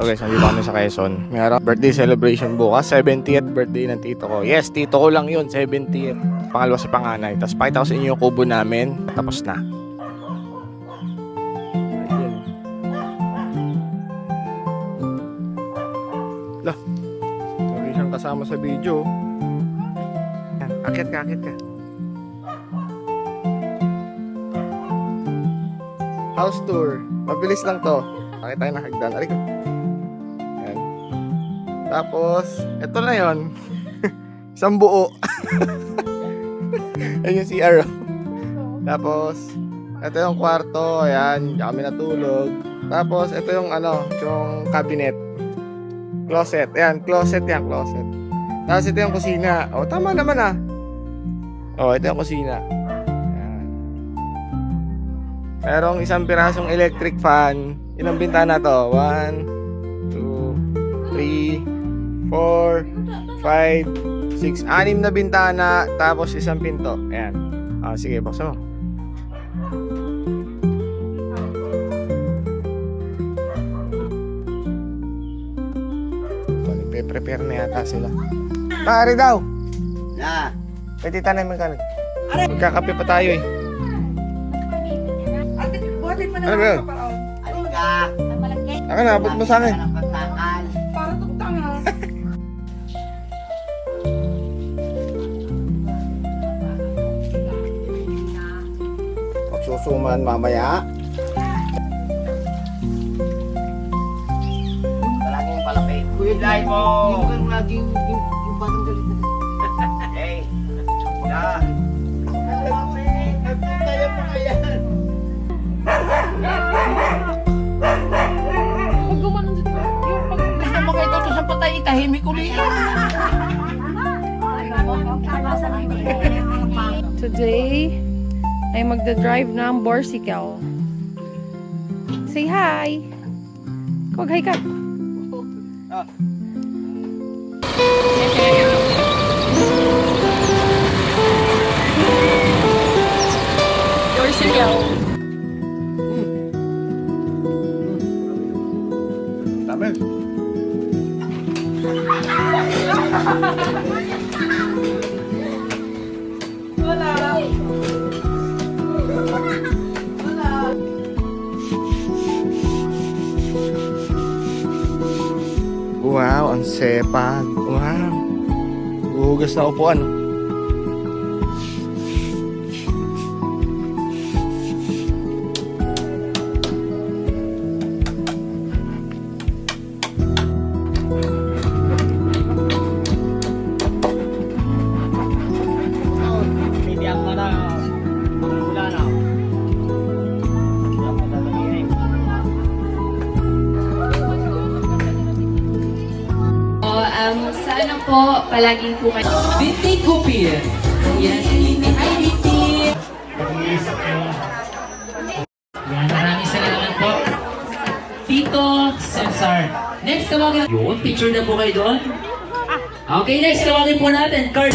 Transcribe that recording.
guys, nandito kami sa Quezon. Mayroong birthday celebration bukas, 70th birthday ng tito ko. Yes, tito ko lang yun, 70th. Pangalawa sa panganay. Tapos pakita ko sa inyo yung kubo namin. Tapos na. Lah, lagi siyang kasama sa video. Yan, akit ka, akit ka. House tour. Mabilis lang to. Pakita tayo ng hagdan. Aray ko. Yan. Tapos, eto na yon. Isang buo. Ayan yung CR. Tapos, ito yung kwarto. Ayan, diyan kami natulog. Tapos, ito yung yung cabinet. Closet. Ayan, closet yan, closet. Tapos, ito yung kusina. O, tama naman ah. O, ito yung kusina. Merong isang pirasong electric fan. Ilang bintana to? 1, 2, 3, 4, 5, 6. 6 na bintana. Tapos isang pinto. Ayan. Sige, buksan mo. Nagpe-prepare na yata sila. Pare daw! Na! Pwede tayo naman kalag. Magkakape pa tayo eh. Ano ba yun? Alika! Ako na, abot mo sa akin. Para tuktang ha. Pagsusuman mamaya. Talaging palapit. Kuya, dahil mo! Hindi mo laging yung batang galit na. Hey! Na! Tayo mo nga yan! Huwag gumanon dito. Yung pag gusto mo kayo ito sa patay, itahimik ulit. Today, ay magdadrive ng Borsical. Say hi! Kawag hi ka. Borsical. Tama. Wala. Wow, ang sepag. Wow. Hugas na upuan. Sana po, palaging po kayo. Binti Kupir. Yan, Binti. Hi, Binti. Yan, maraming salamat po. Tito Cesar. Next, tawagin. Yun, picture na po kayo doon. Okay, next, tawagin po natin. Card.